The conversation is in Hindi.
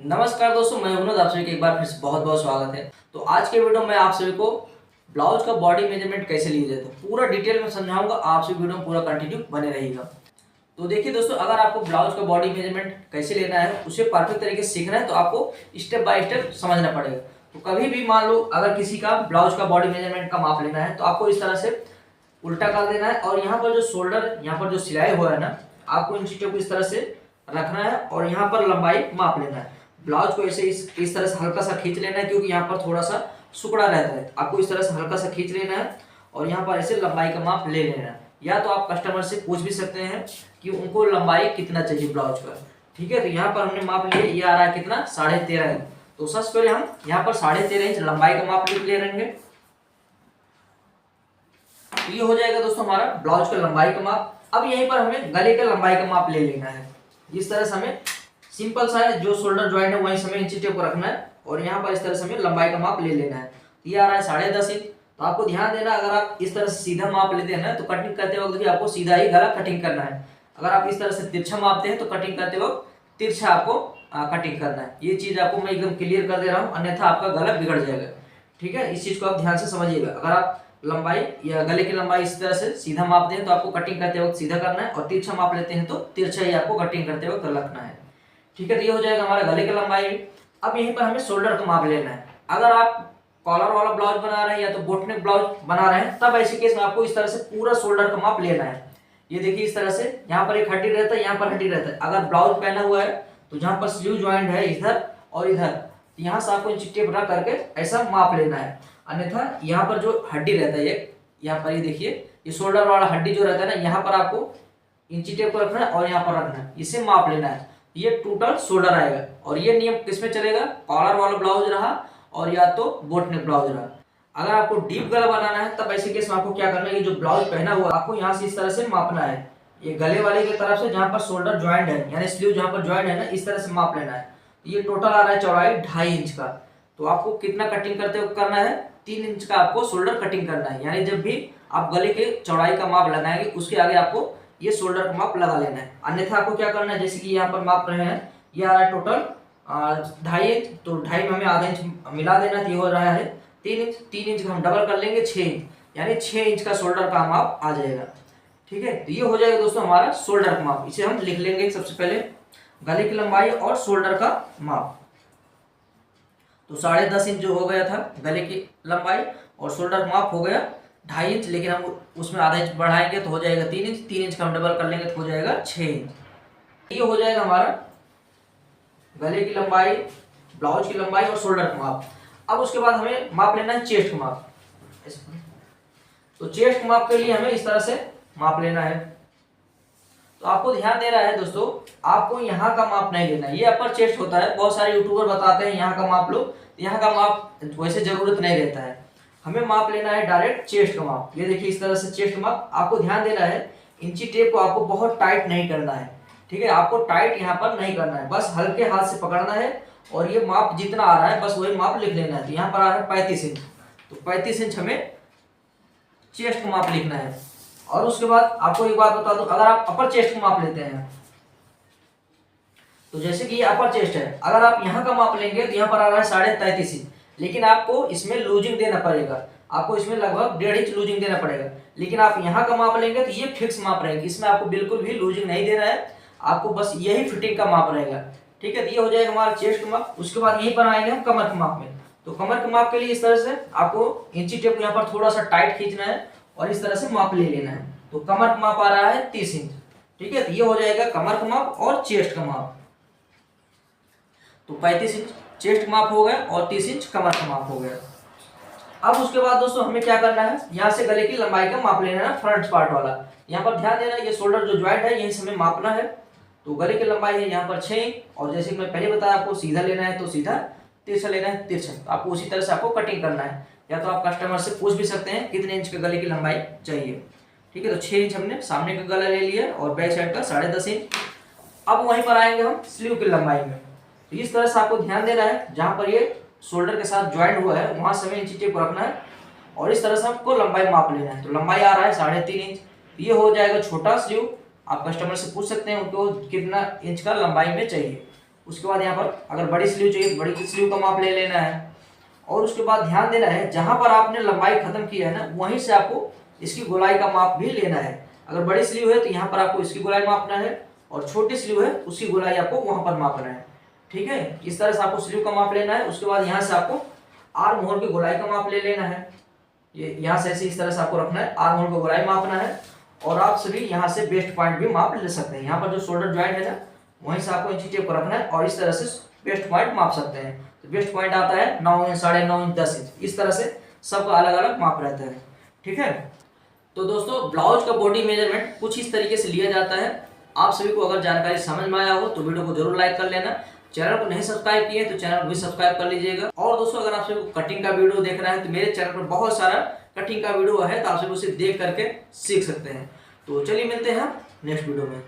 नमस्कार दोस्तों, मैं विनोद। आप सभी का एक बार फिर से बहुत बहुत स्वागत है। तो आज के वीडियो में आप सभी को ब्लाउज का बॉडी मेजरमेंट कैसे लिया जाता है पूरा डिटेल में समझाऊंगा। आप सभी वीडियो में पूरा कंटिन्यू बने रहेगा। तो देखिए दोस्तों, अगर आपको ब्लाउज का बॉडी मेजरमेंट कैसे लेना है, उसे परफेक्ट तरीके से सीखना है तो आपको स्टेप बाय स्टेप समझना पड़ेगा। तो कभी भी मान लो अगर किसी का ब्लाउज का बॉडी मेजरमेंट का माप लेना है तो आपको इस तरह से उल्टा कर देना है और यहाँ पर जो शोल्डर, यहाँ पर जो सिलाई हुआ है ना, आपको इन चीजों को इस तरह से रखना है और यहाँ पर लंबाई माप लेना है। ब्लाउज को ऐसे इस तरह से हल्का सा खींच लेना है, क्योंकि यहाँ पर थोड़ा सा सुकड़ा रहता है। आपको इस तरह से हल्का सा खींच लेना है और यहाँ पर ऐसे लंबाई का माप ले लेना है। या तो आप कस्टमर से पूछ भी सकते हैं कि उनको लंबाई कितना चाहिए ब्लाउज का। ठीक है, तो यहाँ पर हमने माप लिया, ये आ रहा है कितना, 13.5 इंच। तो सबसे पहले हम यहाँ पर 13.5 इंच लंबाई का माप ले लेंगे। तो ये हो जाएगा दोस्तों हमारा ब्लाउज का लंबाई का माप। अब यहीं पर हमें गले का लंबाई का माप ले लेना है। इस तरह से हमें सिंपल सा है, जो शोल्डर ज्वाइंट है वहीं से हमें इंची टेप को रखना है और यहाँ पर इस तरह से हमें लंबाई का माप ले लेना है। ये आ रहा है 10.5 इंच। तो आपको ध्यान देना, अगर आप इस तरह से सीधा माप लेते हैं ना तो कटिंग करते वक्त भी आपको सीधा ही गला कटिंग करना है। अगर आप इस तरह से तिरछा मापते हैं तो कटिंग करते वक्त तिरछा आपको कटिंग करना है। ये चीज आपको मैं एकदम क्लियर कर दे रहा हूँ, अन्यथा आपका गला बिगड़ जाएगा। ठीक है, इस चीज को आप ध्यान से समझिएगा। अगर आप लंबाई या गले की लंबाई इस तरह से सीधा मापते हैं तो आपको कटिंग करते वक्त सीधा करना है, और तिरछा माप लेते हैं तो तिरछा ही आपको कटिंग करते वक्त रखना है। ठीक है, तो ये हो जाएगा हमारा गले की लंबाई। अब यहीं पर हमें शोल्डर का माप लेना है। अगर आप कॉलर वाला ब्लाउज बना रहे हैं या तो बोटनेक ब्लाउज बना रहे हैं, तब ऐसे केस में आपको इस तरह से पूरा शोल्डर का माप लेना है। ये देखिए इस तरह से, यहाँ पर एक हड्डी रहता है, यहाँ पर हड्डी रहता है। अगर ब्लाउज पहना हुआ है तो जहाँ पर स्लीव ज्वाइंट है इधर और इधर, यहाँ से आपको इंची टेप रख करके ऐसा माप लेना है। अन्यथा यहाँ पर जो हड्डी रहता है, यहाँ पर ये देखिए, ये शोल्डर वाला हड्डी जो रहता है ना, यहाँ पर आपको इंची टेप को रखना है और यहाँ पर रखना है, इसे माप लेना है। ये टोटल शोल्डर आएगा। और ये नियम किसमें चलेगा, कॉलर वाला ब्लाउज रहा और या तो बोटनेक ब्लाउज रहा। अगर आपको डीप गला बनाना है तब ऐसे केस में आपको क्या करना है, ये जो ब्लाउज पहना हुआ आपको यहाँ से इस तरह से मापना है। ये गले वाले की तरफ से जहाँ पर शोल्डर ज्वाइंट है, यानी स्लीव जहाँ पर ज्वाइंट है ना, इस तरह से माप लेना है। ये टोटल आ रहा है चौड़ाई 2.5 इंच का। तो आपको कितना कटिंग करते हुए करना है, 3 इंच का आपको शोल्डर कटिंग करना है। यानी जब भी आप गले के चौड़ाई का माप लगाएंगे उसके आगे आपको ये शोल्डर का माप लगा लेना है। अन्यथा आपको क्या करना है, जैसे कि यहाँ पर माप रहे हैं, ये आ रहा है टोटल 2.5 इंच, तो 2.5 में हमें आधा इंच मिला देना, तो ये हो रहा है 3 इंच। 3 इंच का हम डबल कर लेंगे 6 इंच, यानी 6 इंच का शोल्डर का माप आ जाएगा। ठीक है, तो ये हो जाएगा दोस्तों हमारा शोल्डर का माप। इसे हम लिख लेंगे सबसे पहले, गले की लंबाई और शोल्डर का माप। तो 10.5 इंच जो हो गया था गले की लंबाई, और शोल्डर का माप हो गया 2.5 इंच, लेकिन हम उसमें आधा इंच बढ़ाएंगे तो हो जाएगा 3 इंच। 3 इंच का हम डबल कर लेंगे तो हो जाएगा 6 इंच। ये हो जाएगा हमारा गले की लंबाई, ब्लाउज की लंबाई और शोल्डर का माप। अब उसके बाद हमें माप लेना है चेस्ट का माप। तो चेस्ट माप के लिए हमें इस तरह से माप लेना है। तो आपको ध्यान देना है दोस्तों, आपको यहाँ का माप नहीं लेना है। ये अपर चेस्ट होता है, बहुत सारे यूट्यूबर बताते हैं यहाँ का माप लो, यहाँ का माप वैसे जरूरत नहीं रहता है। हमें माप लेना है डायरेक्ट चेस्ट का माप। ये देखिए इस तरह से चेस्ट माप। आपको ध्यान देना है, इंची टेप को आपको बहुत टाइट नहीं करना है। ठीक है, आपको टाइट यहाँ पर नहीं करना है, बस हल्के हाथ से पकड़ना है और ये माप जितना आ रहा है बस वही माप लिख लेना है। तो यहाँ पर आ रहा है 35 इंच, तो 35 इंच हमें चेस्ट का माप लिखना है। और उसके बाद आपको एक बात बता दूं, अगर आप अपर चेस्ट का माप लेते हैं तो जैसे कि ये अपर चेस्ट है, अगर आप यहाँ का माप लेंगे तो यहाँ पर आ रहा है 33.5 इंच, लेकिन आपको इसमें लूजिंग देना पड़ेगा। आपको इसमें लगभग 1.5 इंच लूजिंग देना पड़ेगा। लेकिन आप यहाँ का माप लेंगे तो ये फिक्स माप रहेगा, इसमें आपको बिल्कुल भी लूजिंग नहीं देना है, आपको बस यही फिटिंग का माप रहेगा। ठीक है, तो ये हो जाएगा हमारा चेस्ट का माप। उसके बाद यहीं पर आएंगे हम कमर के माप में। तो कमर के माप के लिए इस तरह से आपको इंची टेप को यहाँ पर थोड़ा सा टाइट खींचना है और इस तरह से माप ले लेना है। तो कमर का माप आ रहा है 30 इंच। ठीक है, तो ये हो जाएगा कमर का माप और चेस्ट का माप। तो 35 इंच चेस्ट का माप हो गया और 30 इंच कमर का माप हो गया। अब उसके बाद दोस्तों हमें क्या करना है, यहाँ से गले की लंबाई का माप लेना है, फ्रंट पार्ट वाला। यहाँ पर ध्यान देना, ये शोल्डर जो ज्वाइंट है यहीं से हमें मापना है। तो गले की लंबाई है यहाँ पर 6 इंच, और जैसे मैं पहले बताया आपको सीधा लेना है तो सीधा, तिरछा लेना है तिरछा। तो आपको उसी तरह से आपको कटिंग करना है। या तो आप कस्टमर से पूछ भी सकते हैं कितने इंच के गले की लंबाई चाहिए। ठीक है, तो 6 इंच हमने सामने का गला ले लिया और बैक साइड का 10.5 इंच। अब वहीं पर आएंगे हम स्लीव की लंबाई में। तो इस तरह से आपको ध्यान देना है, जहां पर ये शोल्डर के साथ ज्वाइंट हुआ है वहां से हमें इंची टेप रखना है और इस तरह से आपको लंबाई माप लेना है। तो लंबाई आ रहा है 3.5 इंच। ये हो जाएगा छोटा स्लीव। आप कस्टमर से पूछ सकते हैं उनको कितना इंच का लंबाई में चाहिए। उसके बाद यहाँ पर अगर बड़ी स्लीव चाहिए तो बड़ी स्लीव का माप ले लेना है। और उसके बाद ध्यान देना है जहां पर आपने लंबाई खत्म की है ना वहीं से आपको इसकी गोलाई का माप भी लेना है। अगर बड़ी स्लीव है तो यहाँ पर आपको इसकी गोलाई मापना है और छोटी स्लीव है उसकी गोलाई आपको वहां पर मापना है। ठीक है, इस तरह से आपको स्लीव का माप लेना है। उसके बाद यहाँ से आपको आर्म होल की गोलाई का माप ले लेना है। ये यहाँ से ऐसे इस तरह से आपको रखना है, आर्म होल की गोलाई मापना है। और आप सभी यहाँ से वेस्ट पॉइंट भी माप ले सकते हैं। यहाँ पर जो शोल्डर ज्वाइंट है ना वहीं से आपको इंची टेप को रखना है और इस तरह से वेस्ट पॉइंट माप सकते हैं। तो वेस्ट पॉइंट आता है 9 इंच, 9.5 इंच, 10 इंच, इस तरह से सबका अलग अलग माप रहता है। ठीक है, तो दोस्तों ब्लाउज का बॉडी मेजरमेंट कुछ इस तरीके से लिया जाता है। आप सभी को अगर जानकारी समझ में आया हो तो वीडियो को जरूर लाइक कर लेना। चैनल को नहीं सब्सक्राइब किए तो चैनल को भी सब्सक्राइब कर लीजिएगा। और दोस्तों अगर आप सभी को कटिंग का वीडियो देखना है तो मेरे चैनल पर बहुत सारा कटिंग का वीडियो है, तो आप सभी उसे देख करके सीख सकते हैं। तो चलिए मिलते हैं नेक्स्ट वीडियो में।